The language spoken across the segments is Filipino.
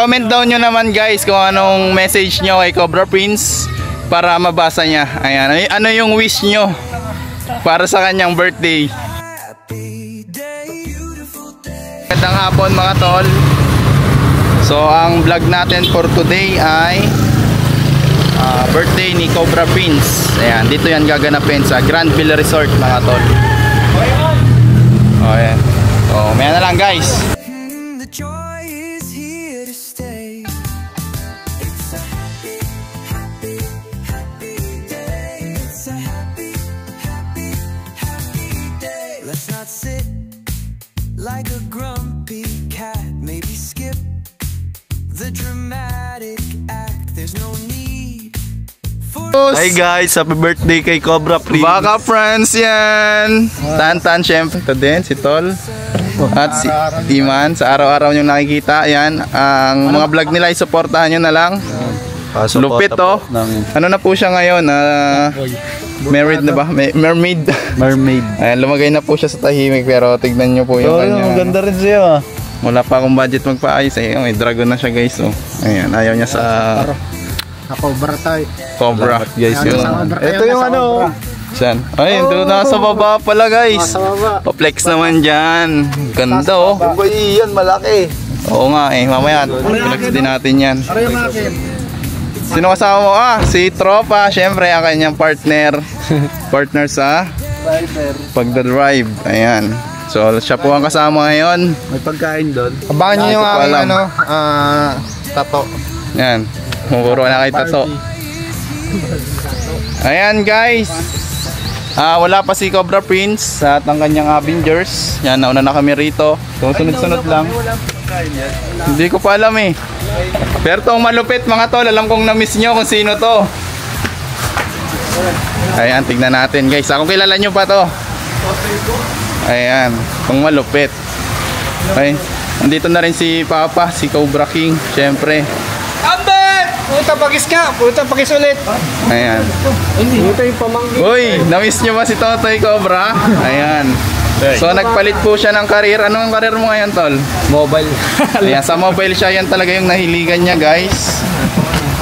I-comment down nyo naman guys kung anong message nyo kay Cobra Prince para mabasa niya. Ayan, ano yung wish nyo para sa kanyang birthday. Magandang hapon mga tol. So ang vlog natin for today ay birthday ni Cobra Prince. Ayan, dito yan gaganapin sa Grandville Resort mga tol. Oh, ayan. So maya na lang guys. Like a grumpy cat, maybe skip the dramatic act. There's no need for. Hi guys, happy birthday kay Cobra Prince. Baka friends yan. Tantan syempre ito din si Tol at si Iman. Sa araw-araw nyo nakikita. Yan ang mga vlog nila, isuportahan nyo na lang. Lupit to. Ano na po siya ngayon? Married na ba? Mermaid. Ayan, lumagay na po siya sa tahimik pero tignan nyo po yung kanya. Maganda rin siya. Wala pa akong budget magpaayos eh. May dragon na siya guys. Oh. Ayan, ayaw niya sa Cobra tayo. Cobra. Guys, yun. Ito yung ano. Diyan. Ay, doon nasa baba pala guys. Pa-flex naman dyan. Ganda oh. Yan, malaki. Oo nga eh. Mamaya, flex din natin yan. Sino kasama mo? Si Tropa. Siyempre, ang kanyang partner. Partner sa pagdadrive. Ayan. So, siya po ang kasama ngayon. May pagkain doon. Abangan nyo yung aking ano, tato. Ayan. Puro na kay tato. Ayan guys. Wala pa si Cobra Prince at ang kanyang Avengers. Yan, nauna na kami rito. So, sunod-sunod lang. Hindi ko pa alam eh. Pero itong malupit mga tol, alam kong na-miss nyo kung sino to. Ayan, tignan natin guys. Kung kilala nyo pa to. Ayan, itong malupit. Okay, nandito na rin si Papa, si Cobra King. Siyempre. Ambet! Puta pagis ka! Puta pagis ulit! Ayan. Puta yung pamangkin. Uy, na-miss nyo ba si Totoy Cobra? Ayan. So nagpalit po siya ng career. Anong career mo ngayon tol? Mobile. Ayan, sa mobile siya. Yan talaga yung nahiligan niya guys.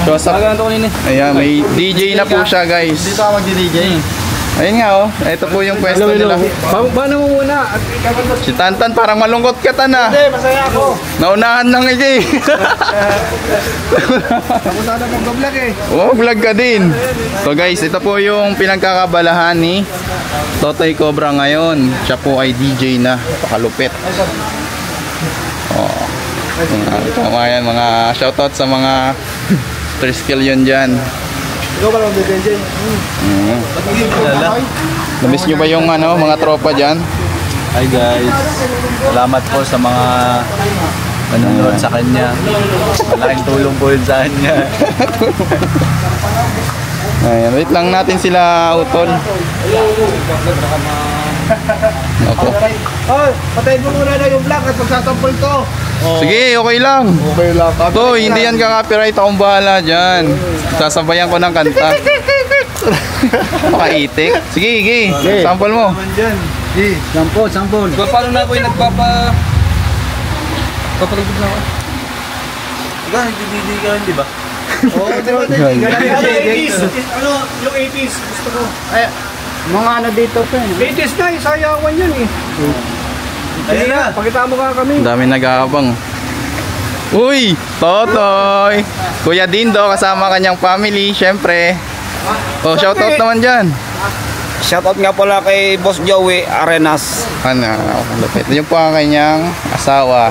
So sa ayan, may DJ na po siya guys. Dito ka mag-DJ. Ayun nga oh. Ito po yung pwesto nila. Paano mo muna? Si Tantan parang malungkot ka na. Hindi, masaya ako. Naunahan ng iji. Ako sana mag-vlog eh. Oh, vlog ka din. So guys, ito po yung pinagkakabalahan ni Totoy Cobra ngayon. Siya po ay DJ na. Pakalupit. Oh. Ayan, mga shoutout sa mga triskill yun dyan. Ikaw ka lang DJ. Namiss nyo ba yung ano, mga tropa dyan? Hi guys. Salamat po sa mga nanonood sa kanya. Malaking tulong po yun sa kanya. Ayan, wait lang natin sila utol. Ako. Oh, patayin mo muna na yung vlog at magsasampol to. Sige, okay lang. Okay lang. Ito, hindi yan ka-copyright. Akong bahala dyan. Sasabayan ko ng kanta. Makaitik. Sige, sige. Sample mo. Sampol. Paano na ako yung papalagod na ako? Ikaw, hindi ka rin, di ba? Oo, ano, yung 80s gusto ko. Ay, mga ano dito pa eh. 80s na, sayawan yun eh. Ayun na, pakita mo ka kami. Dami nag-aabang. Uy, Totoy. Kuya Dindo kasama kanyang family, syempre. Oh, shoutout naman dyan. Shoutout nga pala kay Boss Joey Arenas. Ano, lupit. Yun po ang kanyang asawa,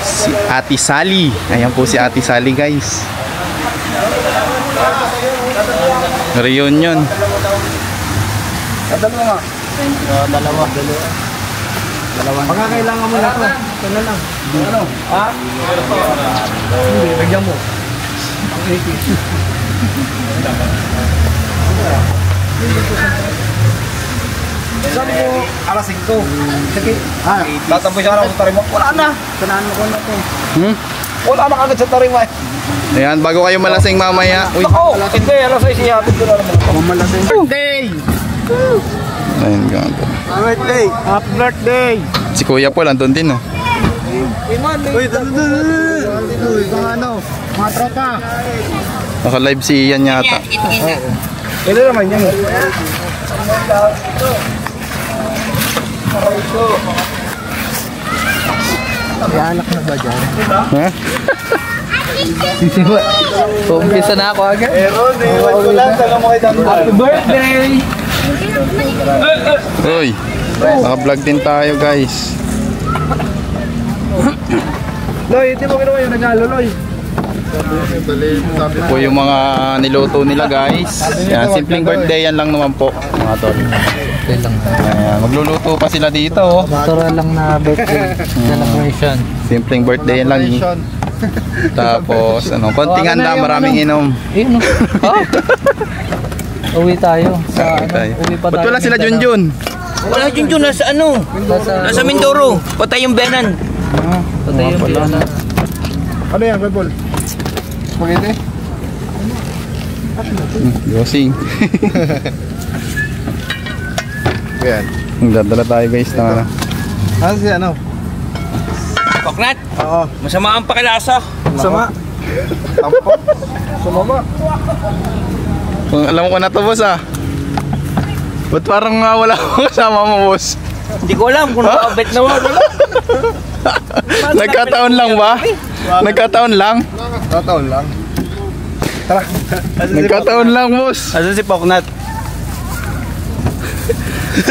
si Ate Sally. Ayan po si Ate Sally guys. Reunion. Dalawa. Pagkakailangan mo na ito. Ito na lang. Ano? Ha? Hindi, lagyan mo. Ang 80s. Sabi ko, alas 5. Sige. Tatampo siya ako sa tarima. Wala na. Sanahan mo ko na ito. Wala na kagad sa tarima eh. Ayan, bago kayo malasing mamaya. Uy. Ako, hindi. Alas 6 ihatid ko na naman. Pamalasing birthday! Ayun, ganito. Birthday! Happy birthday! Si Kuya Paul, andun din oh. Uy, Mga tropa. Naka-live si Ian yata. Ito naman yan. May anak na ba dyan? Ha? Umpisa na ako agad. Happy birthday! Uy, naka-vlog din tayo guys. Loy, hindi mo ginawa yung regalo, Loy. Ito po yung mga niluto nila guys. Yan, simpleng birthday yan lang naman po mga tol. Ayan, magluluto pa sila dito oh. Natural lang na birthday celebration. Simpleng birthday yan lang. Tapos ano, konting handa, maraming inom. Ayun, uwi tayo. Sa, uwi pa Ba't tayo. wala sila Junjun? Wala dyan dyan, nasa ano? Nasa Mindoro. Patay yung Benan. Patay yung pila. Ano yan, Bebol? Spaghetti? Yosing. Yan. Magdadala tayo guys na ano. Ano si ano? Koknat, Oo. masama ang pakilasa. Sama. Tampo. Sumama. Alam ko na to boss ah. Ba't parang wala akong kasama mo boss? Hindi ko alam kung nakabit na wala. Nagkataon lang ba? Nagkataon lang? Tataon lang. Tara. Nagkataon lang boss. Asan si Poknat?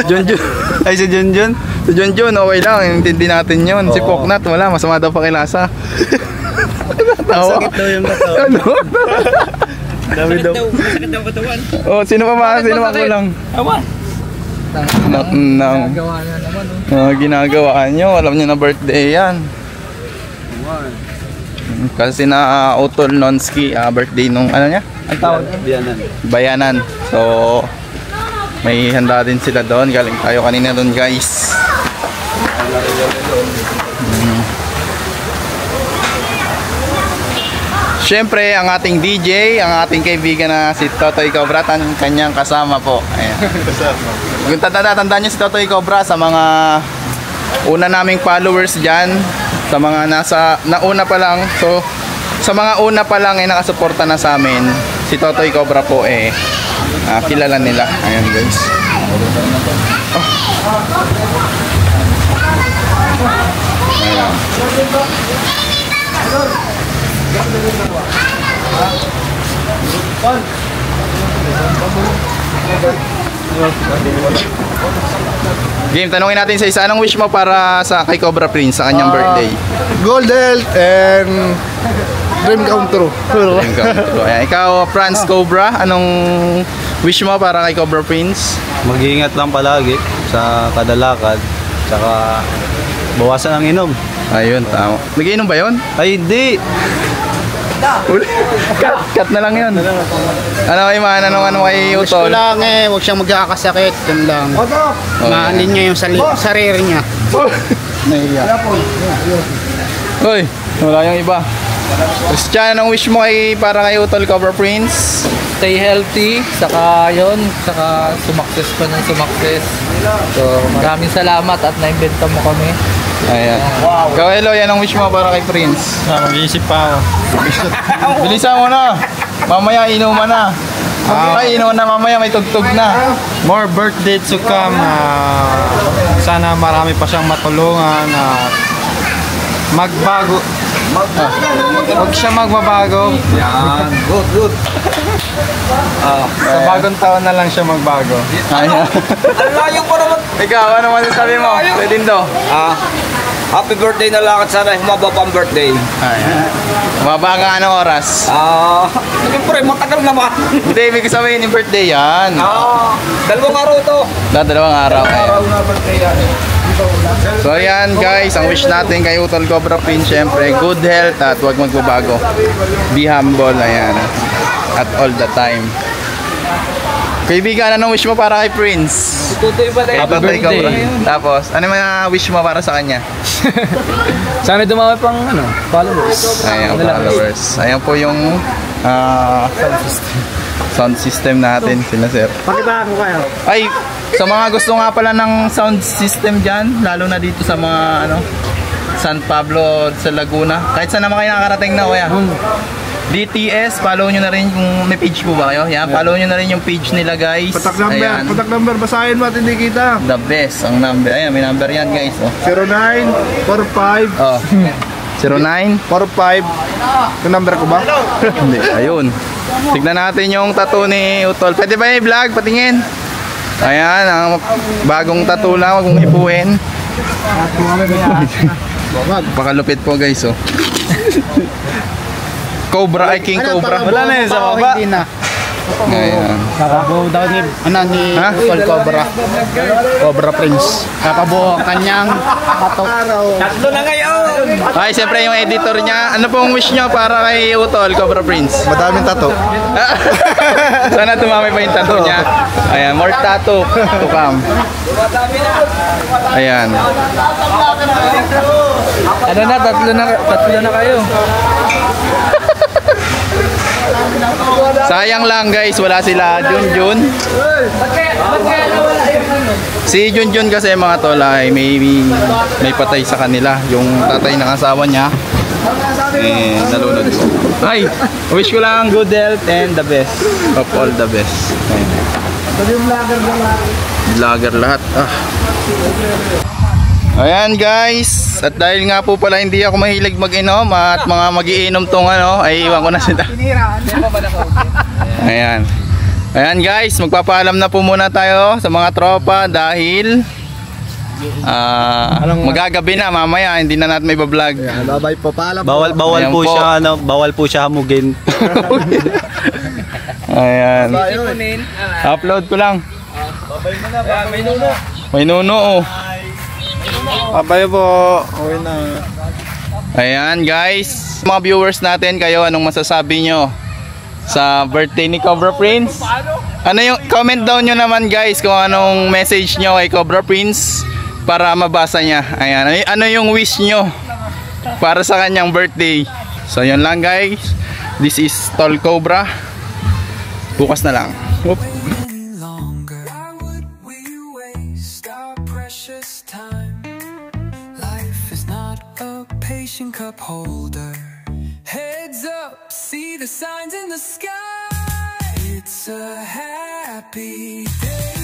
Junjun. Ay, si Junjun? Si Junjun, okay lang. Intindi natin yun. Si Poknat, wala. Masama daw pakilasa. Tawa. Sakit daw yung katawan. Ano? Dami daw. Masakit daw katawan. Oh, sino pa ba? Sino pa kulang? Awa. Gawa na naman. Ginagawa nyo. Alam nyo na birthday yan. Kasi na Utol Nonski, birthday nung ano niya? Ang tawag? Biyanan. Bayanan. So, may handa din sila doon. Galing tayo kanina doon guys. Siyempre, ang ating DJ, ang ating kaibigan na si Totoy Cobra, kanyang kasama po. Ayan. Kung tatandaan niyo si Totoy Cobra sa mga una naming followers dyan, sa mga nauna pa lang, so sa mga una pa lang nakasuporta na sa amin, si Totoy Cobra po kilala nila. Ayan guys. Ayan. Game, tanungin natin sa isa, anong wish mo para sa kay Cobra Prince sa kanyang birthday? Gold health and dream come true. Dream come true. Ayan, ikaw Franz Cobra, anong wish mo para kay Cobra Prince? Mag-iingat lang palagi sa kadalakad. Tsaka bawasan ang inom. Ayun, tama. Nag-iinom ba yun? Ay, hindi. Cut na lang yun. Ano kay man, ano kay Gusto Utol? lang huwag siyang magkakasakit. Yun lang. Maanin niya yung sarili niya. Nahiya. Uy, wala yung iba. Christian, anong wish mo para kay Utol Cobra Prince? Stay healthy, saka yun, saka sumakses pa ng sumakses. So, maraming salamat at naimbento mo kami. Ayan. Ikaw, Eloy, anong wish mo para kay Prince? Mag-iisip pa ako. Bilisan mo na. Mamaya inuman na. Ay, inuman na mamaya, may tugtog na. More birthday to come. Sana marami pa siyang matulungan. Magbago. Huwag siya magbabago. Yan. Good. Sa bagong taon na lang siya magbago. Ayan. Ang layo pa naman. Ikaw, ano masasabi mo? Pwede do. Happy birthday na lang at sana humaba pa ang birthday. Ayan. Mababa ka anong oras? Siyempre, matagal naman. Hindi, ibig sabihin yung birthday yan. Dalawang araw ito. Dalawang araw. So ayan guys, ang wish natin kay Utol Cobra Prince, syempre good health at huwag magbabago. Be humble, ayan. At all the time. Kaibigan, anong wish mo para kay Prince? Tutoy ba na Happy birthday. Tapos, ano yung wish mo para sa kanya? Sana dumami pang followers. Ayan, followers. Ayan po yung sound system natin, sila sir. Pakita ko kayo. Ay, sa mga gusto nga pala ng sound system dyan, lalo na dito sa mga San Pablo sa Laguna. Kahit saan naman kayo nakakarating na, kuya. DTS, follow nyo na rin kung may page po ba kayo. Yan, follow nyo na rin yung page nila, guys. Patak number, basahin mo at hindi kita. The best, ang number. Ayan, may number yan, guys. Oh. 0945 Oh. 0945. Yung number ko ba? Hindi, ayun. Tignan natin yung tattoo ni Utol. Pwede ba yung vlog? Patingin. Ayan, ang bagong tattoo lang. Huwag mong ipuin. Pakalupit po, guys. Oh. Cobra, ay King Cobra. Wala na yun sa baba. Hindi na. Ayan. Kapabuo daw ni Utol Cobra. Cobra Prince. Kapabuo ang kanyang tato. Tatlo na ngayon! Ay, siyempre yung editor niya. Ano pong wish nyo para kay Utol, Cobra Prince? Madaming tato. Sana tumami pa yung tattoo niya. Ayan, more tattoo to come. Ayan. Ano na, tatlo na kayo. Sayang lang, guys, wala sila Junjun. Si Junjun kasi mga tol ay may patay sa kanila. Yung tatay ng asawa niya nalunod po. Ay, wish ko lang good health and the best of all the best. Vlogger lahat. Ayan, guys, at dahil nga po pala hindi ako mahilig mag-inom at mga magiinom tong ay iwan ko na sila. Ayan. Ayan, guys, magpapaalam na po muna tayo sa mga tropa dahil magagabi na mamaya, hindi na natin may bablog. Bye-bye po, paalam. Bawal Ayan po po. siya bawal po siya hamugin. Ayan. Upload ko lang. May nuno. Bye po. Okay na. Ayan, guys, mga viewers natin, kayo anong masasabi nyo sa birthday ni Cobra Prince? Ano yung comment down nyo naman, guys, kung anong message nyo kay Cobra Prince para mabasa niya. Ayan, ano yung wish nyo para sa kanyang birthday? So yun lang, guys, this is Tol Cobra. Bukas na lang. Whoop. longer. Why would we waste our precious time? Life is not a patient cup holder. Heads up, see the signs in the sky. It's a happy day.